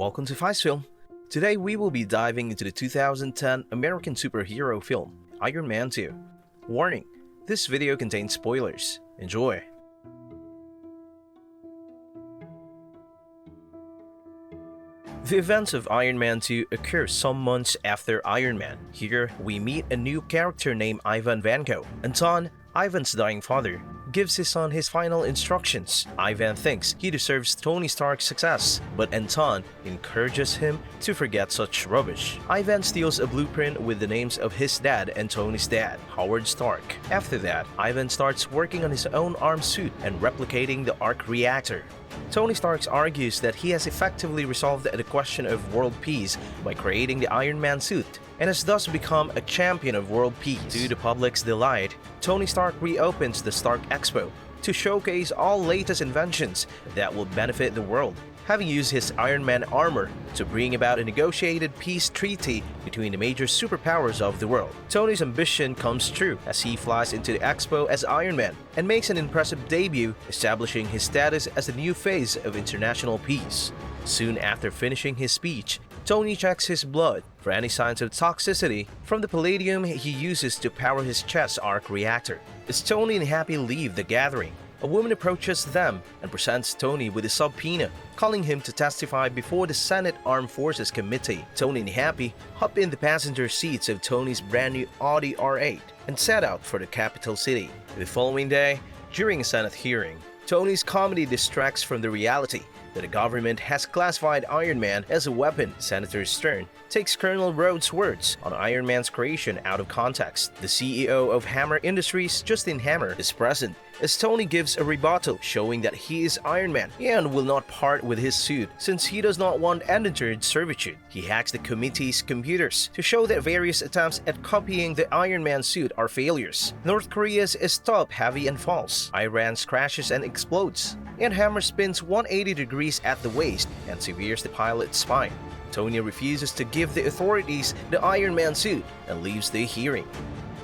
Welcome to FiceFilm. Today we will be diving into the 2010 American superhero film, Iron Man 2. Warning, this video contains spoilers. Enjoy! The events of Iron Man 2 occur some months after Iron Man. Here, we meet a new character named Ivan Vanko. Anton, Ivan's dying father, gives his son his final instructions. Ivan thinks he deserves Tony Stark's success, but Anton encourages him to forget such rubbish. Ivan steals a blueprint with the names of his dad and Tony's dad, Howard Stark. After that, Ivan starts working on his own arm suit and replicating the arc reactor. Tony Stark argues that he has effectively resolved the question of world peace by creating the Iron Man suit, and has thus become a champion of world peace. To the public's delight, Tony Stark reopens the Stark Expo to showcase all latest inventions that will benefit the world, having used his Iron Man armor to bring about a negotiated peace treaty between the major superpowers of the world. Tony's ambition comes true as he flies into the expo as Iron Man and makes an impressive debut, establishing his status as the new face of international peace. Soon after finishing his speech, Tony checks his blood for any signs of toxicity from the palladium he uses to power his chest arc reactor. As Tony and Happy leave the gathering, a woman approaches them and presents Tony with a subpoena, calling him to testify before the Senate Armed Forces Committee. Tony and Happy hop in the passenger seats of Tony's brand new Audi R8 and set out for the capital city. The following day, during a Senate hearing, Tony's comedy distracts from the reality that the government has classified Iron Man as a weapon. Senator Stern takes Colonel Rhodes' words on Iron Man's creation out of context. The CEO of Hammer Industries, Justin Hammer, is present as Tony gives a rebuttal showing that he is Iron Man and will not part with his suit since he does not want indentured servitude. He hacks the committee's computers to show that various attempts at copying the Iron Man suit are failures. North Korea's is top-heavy and false. Iran's crashes and explodes, and Hammer spins 180 degrees at the waist and severs the pilot's spine. Tony refuses to give the authorities the Iron Man suit and leaves the hearing.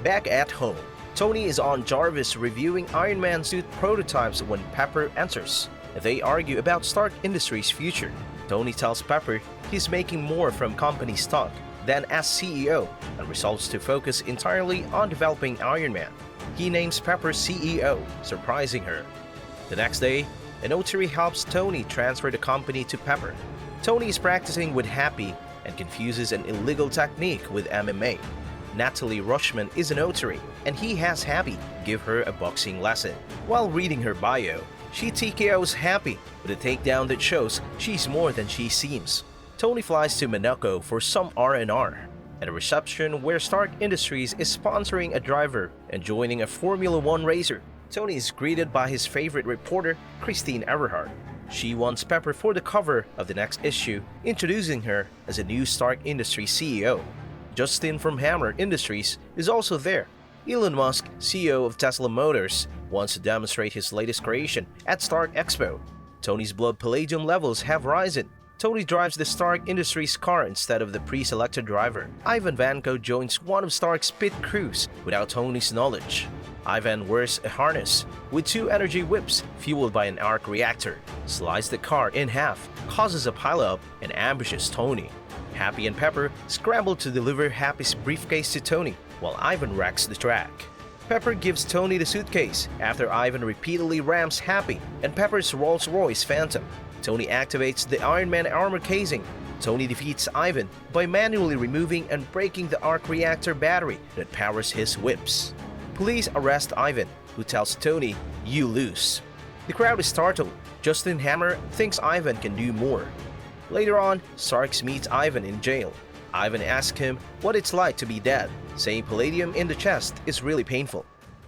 Back at home, Tony is on Jarvis reviewing Iron Man suit prototypes when Pepper enters. They argue about Stark Industries' future. Tony tells Pepper he's making more from company stock than as CEO and resolves to focus entirely on developing Iron Man. He names Pepper CEO, surprising her. The next day, a notary helps Tony transfer the company to Pepper. Tony is practicing with Happy and confuses an illegal technique with MMA. Natalie Rushman is a notary, and he has Happy give her a boxing lesson. While reading her bio, she TKOs Happy with a takedown that shows she's more than she seems. Tony flies to Monaco for some R&R. At a reception where Stark Industries is sponsoring a driver and joining a Formula One racer, Tony is greeted by his favorite reporter, Christine Everhart. She wants Pepper for the cover of the next issue, introducing her as a new Stark Industries CEO. Justin from Hammer Industries is also there. Elon Musk, CEO of Tesla Motors, wants to demonstrate his latest creation at Stark Expo. Tony's blood palladium levels have risen. Tony drives the Stark Industries car instead of the pre-selected driver. Ivan Vanko joins one of Stark's pit crews without Tony's knowledge. Ivan wears a harness with two energy whips fueled by an arc reactor, slices the car in half, causes a pileup, and ambushes Tony. Happy and Pepper scramble to deliver Happy's briefcase to Tony, while Ivan wrecks the track. Pepper gives Tony the suitcase after Ivan repeatedly rams Happy and Pepper's Rolls-Royce Phantom. Tony activates the Iron Man armor casing. Tony defeats Ivan by manually removing and breaking the arc reactor battery that powers his whips. Police arrest Ivan, who tells Tony, "You lose." The crowd is startled. Justin Hammer thinks Ivan can do more. Later on, Starks meets Ivan in jail. Ivan asks him what it's like to be dead, saying palladium in the chest is really painful.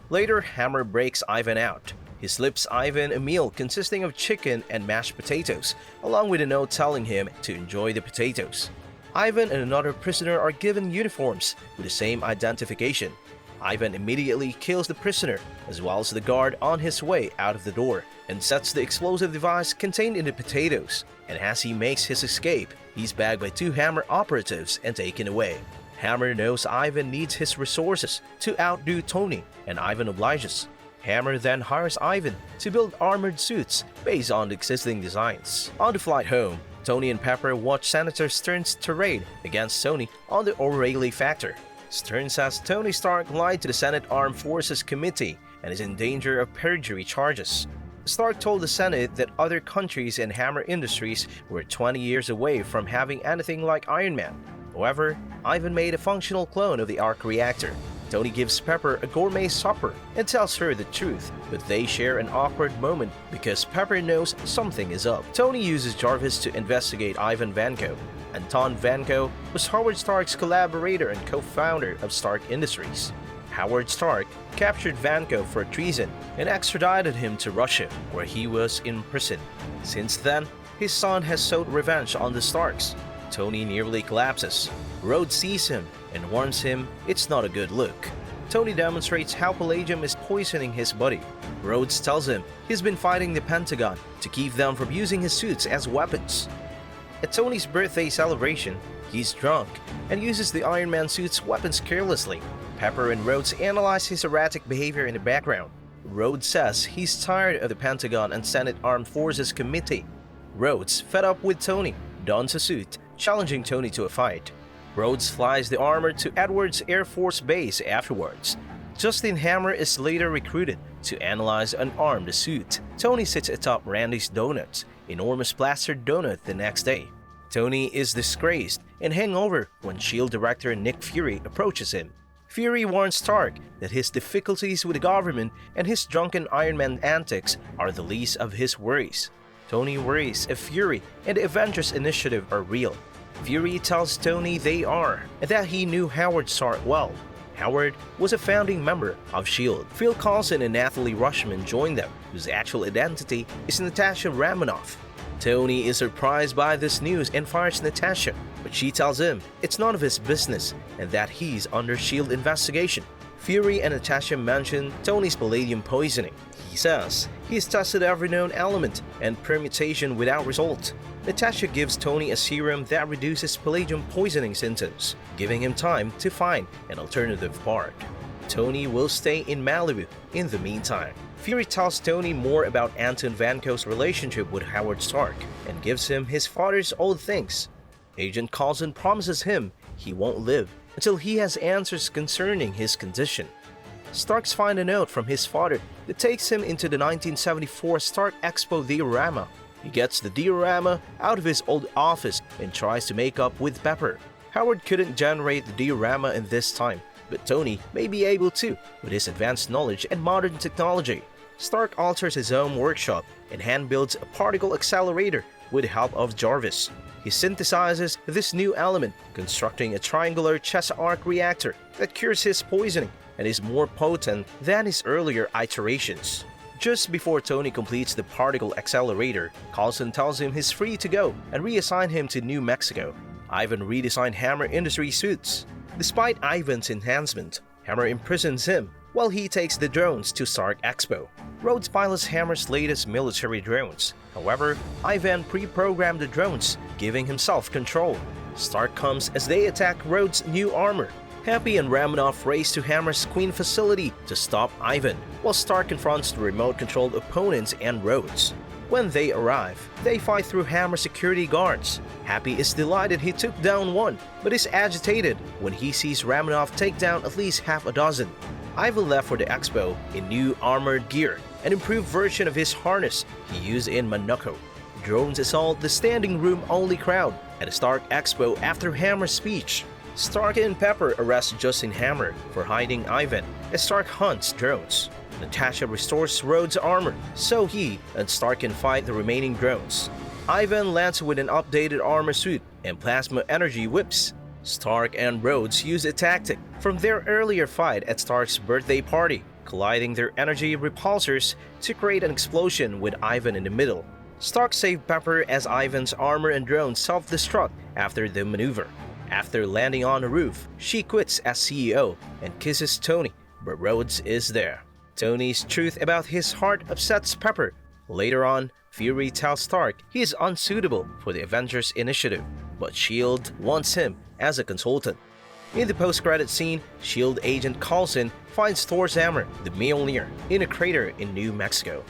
Later, Hammer breaks Ivan out. He slips Ivan a meal consisting of chicken and mashed potatoes, along with a note telling him to enjoy the potatoes. Ivan and another prisoner are given uniforms with the same identification. Ivan immediately kills the prisoner, as well as the guard on his way out of the door, and sets the explosive device contained in the potatoes. And as he makes his escape, he's bagged by two Hammer operatives and taken away. Hammer knows Ivan needs his resources to outdo Tony, and Ivan obliges. Hammer then hires Ivan to build armored suits based on the existing designs. On the flight home, Tony and Pepper watch Senator Stern's tirade against Tony on the O'Reilly factor. Stern says Tony Stark lied to the Senate Armed Forces Committee and is in danger of perjury charges. Stark told the Senate that other countries and Hammer Industries were 20 years away from having anything like Iron Man. However, Ivan made a functional clone of the arc reactor. Tony gives Pepper a gourmet supper and tells her the truth, but they share an awkward moment because Pepper knows something is up. Tony uses Jarvis to investigate Ivan Vanko. Anton Vanko was Howard Stark's collaborator and co-founder of Stark Industries. Howard Stark captured Vanko for treason and extradited him to Russia, where he was imprisoned. Since then, his son has sought revenge on the Starks. Tony nearly collapses. Rhodes sees him and warns him it's not a good look. Tony demonstrates how palladium is poisoning his body. Rhodes tells him he's been fighting the Pentagon to keep them from using his suits as weapons. At Tony's birthday celebration, he's drunk and uses the Iron Man suit's weapons carelessly. Pepper and Rhodes analyze his erratic behavior in the background. Rhodes says he's tired of the Pentagon and Senate Armed Forces Committee. Rhodes, fed up with Tony, dons a suit, challenging Tony to a fight. Rhodes flies the armor to Edwards Air Force Base afterwards. Justin Hammer is later recruited to analyze and arm the suit. Tony sits atop Randy's Donuts, enormous plastered donut, the next day. Tony is disgraced and hangover when S.H.I.E.L.D. Director Nick Fury approaches him. Fury warns Stark that his difficulties with the government and his drunken Iron Man antics are the least of his worries. Tony worries if Fury and the Avengers Initiative are real. Fury tells Tony they are, and that he knew Howard Stark well. Howard was a founding member of S.H.I.E.L.D. Phil Coulson and Natalie Rushman joined them, whose actual identity is Natasha Romanoff. Tony is surprised by this news and fires Natasha, but she tells him it's none of his business and that he's under S.H.I.E.L.D. investigation. Fury and Natasha mention Tony's palladium poisoning. He says he's tested every known element and permutation without result. Natasha gives Tony a serum that reduces palladium poisoning symptoms, giving him time to find an alternative part. Tony will stay in Malibu in the meantime. Fury tells Tony more about Anton Vanko's relationship with Howard Stark and gives him his father's old things. Agent Coulson promises him he won't live until he has answers concerning his condition. Starks find a note from his father that takes him into the 1974 Stark Expo diorama. He gets the diorama out of his old office and tries to make up with Pepper. Howard couldn't generate the diorama in this time, but Tony may be able to with his advanced knowledge and modern technology. Stark alters his own workshop and hand-builds a particle accelerator with the help of Jarvis. He synthesizes this new element, constructing a triangular chest arc reactor that cures his poisoning and is more potent than his earlier iterations. Just before Tony completes the particle accelerator, Coulson tells him he's free to go and reassign him to New Mexico. Ivan redesigned Hammer Industries suits. Despite Ivan's enhancement, Hammer imprisons him while he takes the drones to Stark Expo. Rhodes pilots Hammer's latest military drones. However, Ivan pre-programmed the drones, giving himself control. Stark comes as they attack Rhodes' new armor. Happy and Romanoff race to Hammer's Queen facility to stop Ivan, while Stark confronts the remote-controlled opponents and Rhodes. When they arrive, they fight through Hammer's security guards. Happy is delighted he took down one, but is agitated when he sees Romanoff take down at least half a dozen. Ivan left for the expo in new armored gear, an improved version of his harness he used in Monaco. Drones assault the standing room only crowd at the Stark Expo after Hammer's speech. Stark and Pepper arrest Justin Hammer for hiding Ivan as Stark hunts drones. Natasha restores Rhodes' armor so he and Stark can fight the remaining drones. Ivan lands with an updated armor suit and plasma energy whips. Stark and Rhodes use a tactic from their earlier fight at Stark's birthday party, colliding their energy repulsors to create an explosion with Ivan in the middle. Stark saved Pepper as Ivan's armor and drones self-destruct after the maneuver. After landing on a roof, she quits as CEO and kisses Tony, but Rhodes is there. Tony's truth about his heart upsets Pepper. Later on, Fury tells Stark he is unsuitable for the Avengers Initiative, but S.H.I.E.L.D. wants him as a consultant. In the post-credit scene, S.H.I.E.L.D. agent Coulson finds Thor's hammer, the Mjolnir, in a crater in New Mexico.